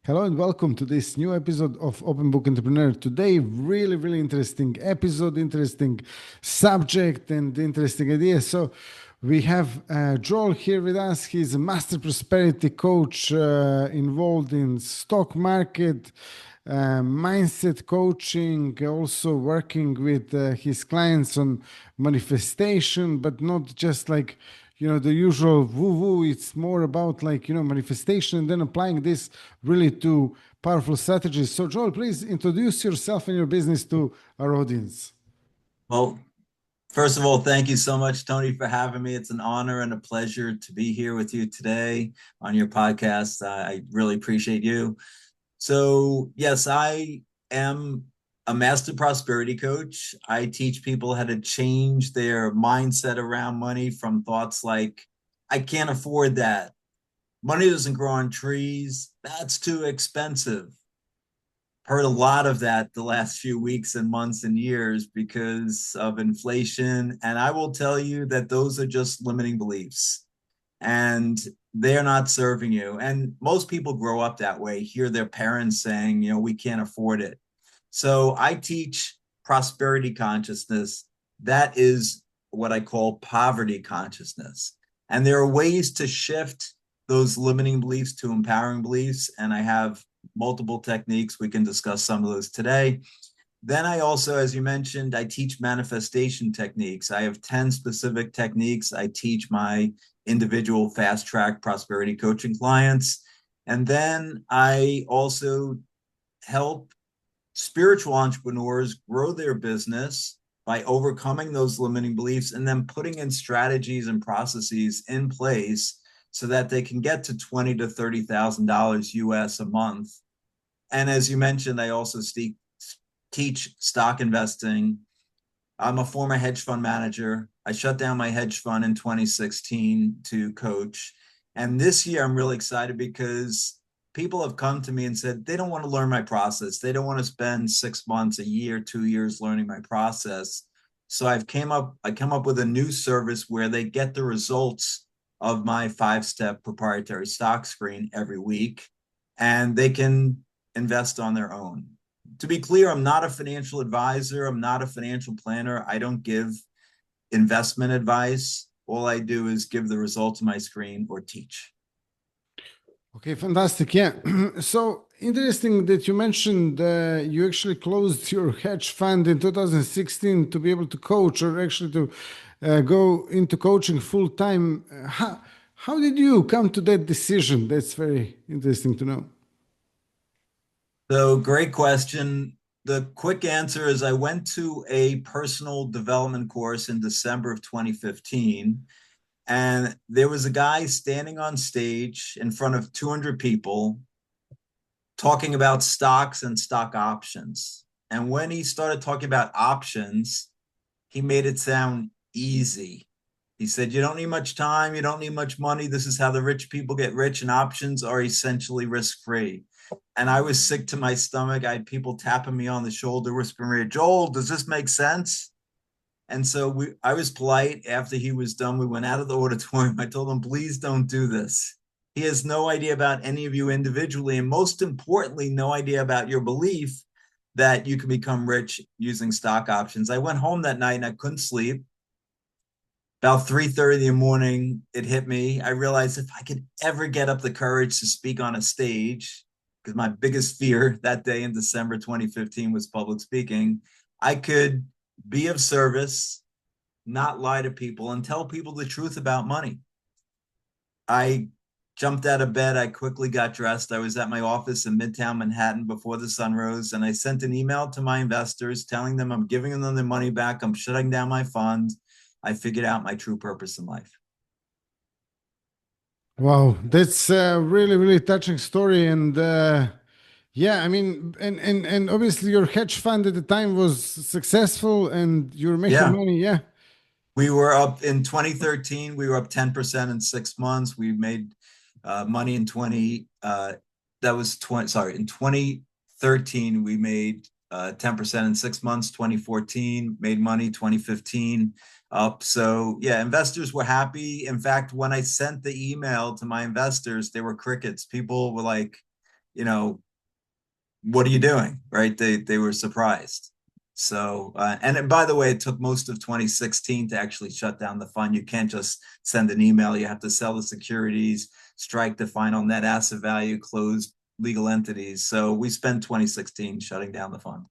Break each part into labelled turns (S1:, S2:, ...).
S1: Hello and welcome to this new episode of Open Book Entrepreneur. Today, really interesting episode, interesting subject, and interesting idea. So, we have Joel here with us. He's a master prosperity coach involved in stock market, mindset coaching, also working with his clients on manifestation, but not just like the usual woo woo. It's more about like manifestation and then applying this really to powerful strategies. So Joel, please introduce yourself and your business to our audience.
S2: Well, first of all, thank you so much, Tony, for having me. It's an honor and a pleasure to be here with you today on your podcast. I really appreciate you. So, yes, I am a master prosperity coach. I teach people how to change their mindset around money from thoughts like, I can't afford that. Money doesn't grow on trees. That's too expensive. Heard a lot of that the last few weeks and months and years because of inflation. And I will tell you that those are just limiting beliefs and they're not serving you. And most people grow up that way, hear their parents saying, we can't afford it. So I teach prosperity consciousness. That is what I call poverty consciousness. And there are ways to shift those limiting beliefs to empowering beliefs. And I have multiple techniques. We can discuss some of those today. Then I also, as you mentioned, I teach manifestation techniques. I have 10 specific techniques. I teach my individual fast track prosperity coaching clients. And then I also help spiritual entrepreneurs grow their business by overcoming those limiting beliefs and then putting in strategies and processes in place so that they can get to $20,000 to $30,000 US a month. And as you mentioned, I also teach stock investing. I'm a former hedge fund manager. I shut down my hedge fund in 2016 to coach. And this year, I'm really excited because people have come to me and said they don't want to learn my process. They don't want to spend 6 months, a year, 2 years learning my process. So I come up with a new service where they get the results of my 5-step proprietary stock screen every week, and they can invest on their own. To be clear, I'm not a financial advisor. I'm not a financial planner. I don't give investment advice. All I do is give the results of my screen or teach.
S1: Okay, fantastic. Yeah. So interesting that you mentioned you actually closed your hedge fund in 2016 to be able to coach or actually to go into coaching full time. How did you come to that decision? That's very interesting to know.
S2: So, great question. The quick answer is I went to a personal development course in December of 2015, and there was a guy standing on stage in front of 200 people talking about stocks and stock options. And when he started talking about options, he made it sound easy. He said, you don't need much time, you don't need much money. This is how the rich people get rich, and options are essentially risk free. And I was sick to my stomach. I had people tapping me on the shoulder, whispering, Joel, does this make sense? And so I was polite. After he was done, we went out of the auditorium. I told him, please don't do this. He has no idea about any of you individually. And most importantly, no idea about your belief that you can become rich using stock options. I went home that night and I couldn't sleep. About 3:30 in the morning, it hit me. I realized if I could ever get up the courage to speak on a stage, because my biggest fear that day in December 2015 was public speaking, I could be of service, not lie to people, and tell people the truth about money. I jumped out of bed. I quickly got dressed. I was at my office in Midtown Manhattan before the sun rose, and I sent an email to my investors telling them I'm giving them their money back. I'm shutting down my fund. I figured out my true purpose in life.
S1: Wow, that's a really touching story, and yeah, I mean, and obviously your hedge fund at the time was successful, and you're making
S2: Yeah.
S1: money. Yeah.
S2: We were up in 2013. We were up 10% in 6 months. We made money in 20. That was 20. Sorry, in 2013 we made 10% in 6 months. 2014 made money. 2015 up. So yeah, investors were happy. In fact, when I sent the email to my investors, they were crickets. People were like, you know, what are you doing? Right? They were surprised. So, and by the way, it took most of 2016 to actually shut down the fund. You can't just send an email. You have to sell the securities, strike the final net asset value, close legal entities. So we spent 2016 shutting down the fund.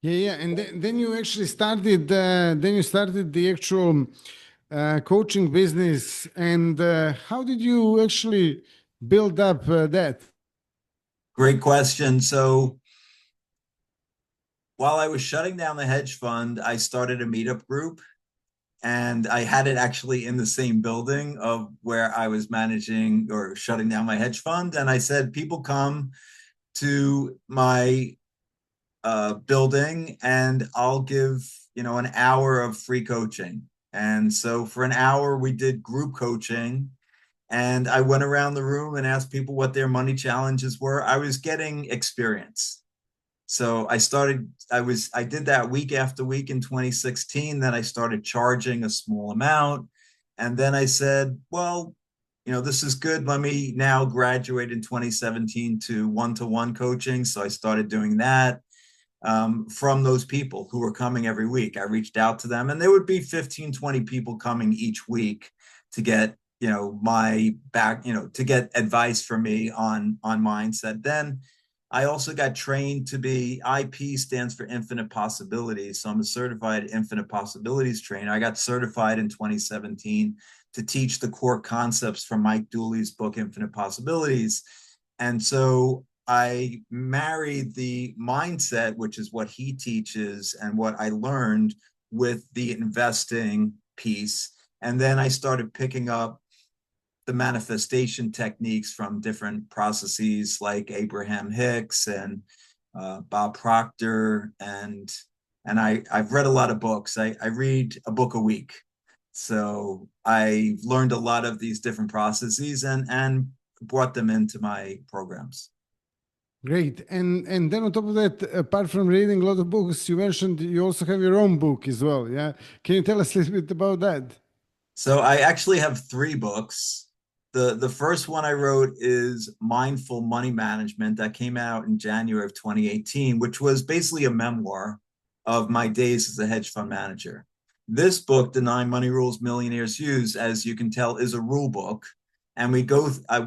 S1: Yeah, yeah, and then you actually started. Then you started the actual coaching business, and how did you actually build up that?
S2: Great question. So while I was shutting down the hedge fund, I started a meetup group, and I had it actually in the same building of where I was managing or shutting down my hedge fund. And I said, people come to my building and I'll give, an hour of free coaching. And so for an hour, we did group coaching. And I went around the room and asked people what their money challenges were. I was getting experience. So I did that week after week in 2016. Then I started charging a small amount. And then I said, well, this is good. Let me now graduate in 2017 to one coaching. So I started doing that from those people who were coming every week. I reached out to them, and there would be 15, 20 people coming each week to get, my back, to get advice from me on mindset. Then I also got trained to be IP stands for infinite possibilities. So I'm a certified infinite possibilities trainer. I got certified in 2017 to teach the core concepts from Mike Dooley's book, Infinite Possibilities. And so I married the mindset, which is what he teaches and what I learned, with the investing piece. And then I started picking up the manifestation techniques from different processes like Abraham Hicks and Bob Proctor. I've read a lot of books. I read a book a week. So I learned a lot of these different processes and brought them into my programs.
S1: Great, and then on top of that, apart from reading a lot of books, you mentioned you also have your own book as well. Yeah, can you tell us a little bit about that?
S2: So I actually have three books. The first one I wrote is Mindful Money Management, that came out in January of 2018, which was basically a memoir of my days as a hedge fund manager. This book, The Nine Money Rules Millionaires Use, as you can tell, is a rule book. And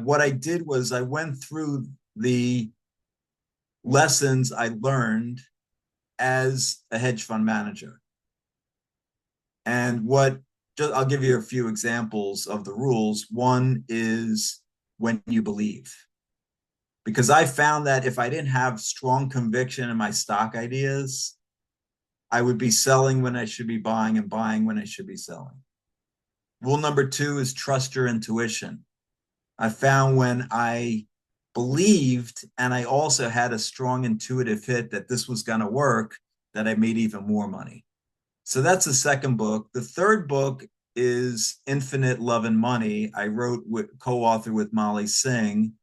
S2: what I did was I went through the lessons I learned as a hedge fund manager. And I'll give you a few examples of the rules. One is when you believe, because I found that if I didn't have strong conviction in my stock ideas, I would be selling when I should be buying and buying when I should be selling. Rule number two is trust your intuition. I found when I believed and I also had a strong intuitive hit that this was going to work, that I made even more money. So that's the second book. The third book is Infinite Love and Money. I wrote co-authored with Molly Singh.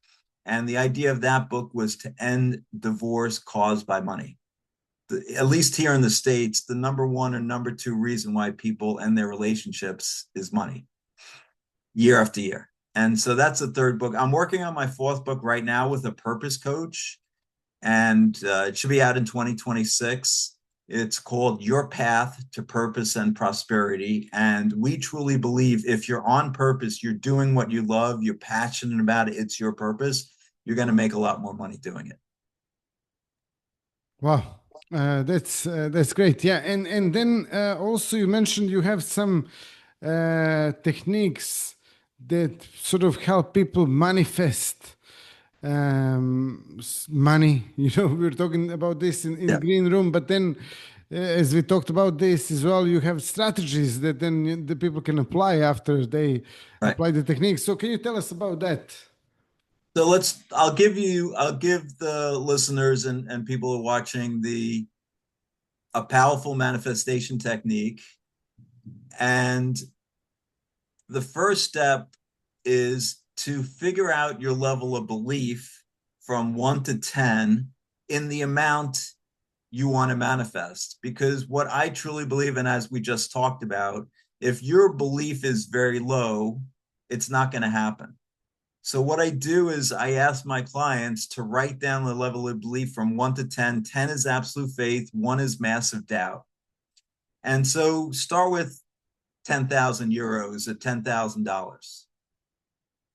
S2: And the idea of that book was to end divorce caused by money. At least here in the States, the number one or number two reason why people end their relationships is money, year after year. And so that's the third book. I'm working on my fourth book right now with a purpose coach, and it should be out in 2026. It's called Your Path to Purpose and Prosperity. And we truly believe if you're on purpose, you're doing what you love, you're passionate about it, it's your purpose, you're going to make a lot more money doing it.
S1: Wow, that's great. Yeah, and then also you mentioned you have some techniques that sort of help people manifest money. We were talking about this in
S2: Yeah,
S1: green room, but then as we talked about this as well, you have strategies that then the people can apply after they
S2: right.
S1: apply the techniques. So can you tell us about that?
S2: So I'll give the listeners and people who are watching a powerful manifestation technique. And the first step is to figure out your level of belief from 1 to 10 in the amount you want to manifest. Because what I truly believe, and as we just talked about, if your belief is very low, it's not going to happen. So what I do is I ask my clients to write down the level of belief from 1 to 10. 10 is absolute faith, 1 is massive doubt. And so start with 10,000 euros at $10,000.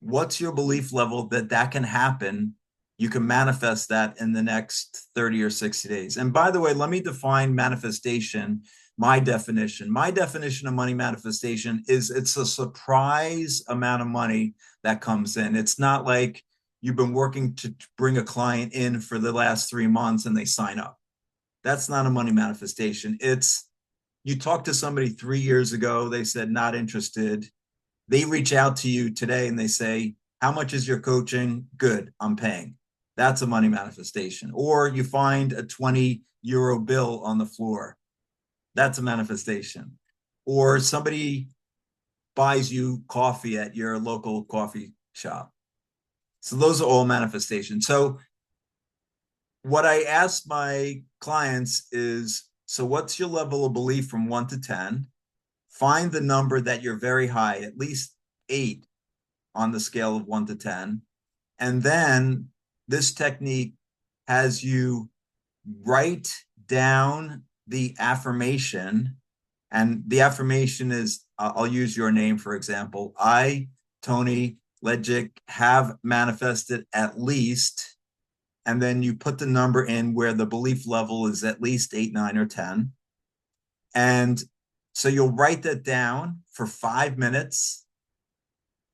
S2: What's your belief level that that can happen? You can manifest that in the next 30 or 60 days. And by the way, let me define manifestation. My definition of money manifestation is it's a surprise amount of money that comes in. It's not like you've been working to bring a client in for the last 3 months and they sign up. That's not a money manifestation. It's you talked to somebody 3 years ago, they said not interested. They reach out to you today and they say, how much is your coaching? Good, I'm paying. That's a money manifestation. Or you find a 20 euro bill on the floor. That's a manifestation. Or somebody buys you coffee at your local coffee shop. So those are all manifestations. So what I ask my clients is, so what's your level of belief from 1 to 10? Find the number that you're very high, at least 8 on the scale of 1 to 10. And then this technique has you write down the affirmation. And the affirmation is, I'll use your name, for example. I, Tony Lekic, have manifested at least, and then you put the number in where the belief level is at least 8, 9, or 10. And so you'll write that down for 5 minutes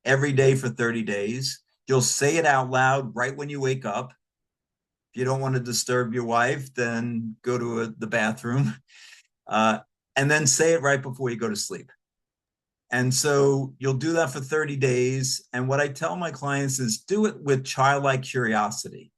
S2: every day for 30 days. You'll say it out loud right when you wake up. If you don't want to disturb your wife, then go to the bathroom. And then say it right before you go to sleep. And so you'll do that for 30 days. And what I tell my clients is do it with childlike curiosity.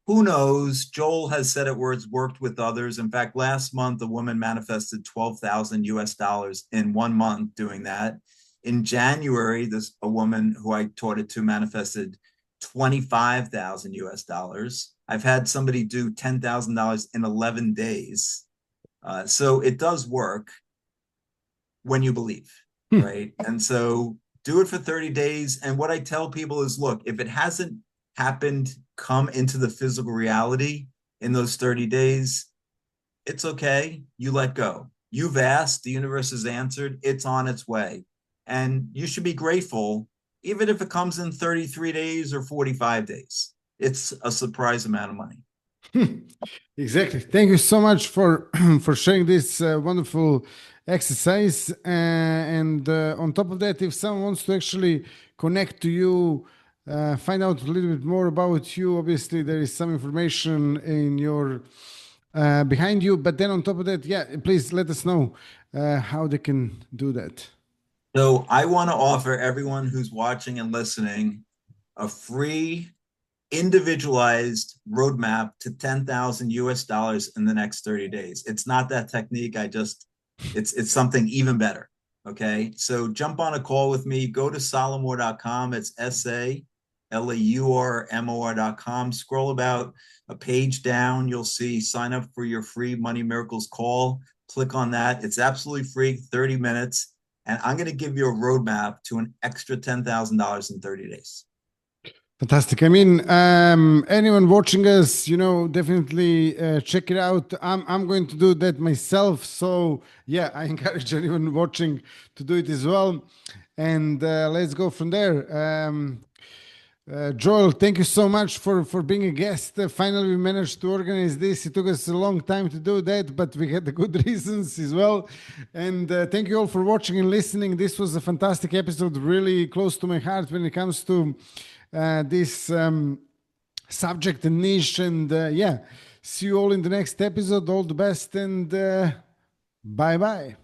S2: Who knows? Joel has said it where it's worked with others. In fact, last month, a woman manifested 12,000 US dollars in 1 month doing that. In January, a woman who I taught it to manifested 25,000 US dollars. I've had somebody do $10,000 in 11 days. So it does work when you believe, right? And so do it for 30 days. And what I tell people is, look, if it hasn't happened, come into the physical reality in those 30 days, it's okay. You let go. You've asked, the universe has answered, it's on its way. And you should be grateful, even if it comes in 33 days or 45 days. It's a surprise amount of money.
S1: Exactly. Thank you so much for for sharing this wonderful exercise. And on top of that, if someone wants to actually connect to you, find out a little bit more about you, obviously there is some information in your behind you. But then on top of that, yeah, please let us know how they can do that.
S2: So I want to offer everyone who's watching and listening a free individualized roadmap to 10,000 US dollars in the next 30 days. It's not that technique. It's something even better. Okay. So jump on a call with me. Go to Salomon.com. It's SALAURMOR.com. Scroll about a page down. You'll see sign up for your free Money Miracles call. Click on that. It's absolutely free, 30 minutes. And I'm going to give you a roadmap to an extra $10,000 in 30 days.
S1: Fantastic. I mean, anyone watching us, definitely check it out. I'm going to do that myself. So yeah, I encourage anyone watching to do it as well. And let's go from there. Joel, thank you so much for being a guest. Finally, we managed to organize this. It took us a long time to do that, but we had the good reasons as well. And thank you all for watching and listening. This was a fantastic episode, really close to my heart when it comes to this subject and niche. And yeah, see you all in the next episode. All the best and bye bye.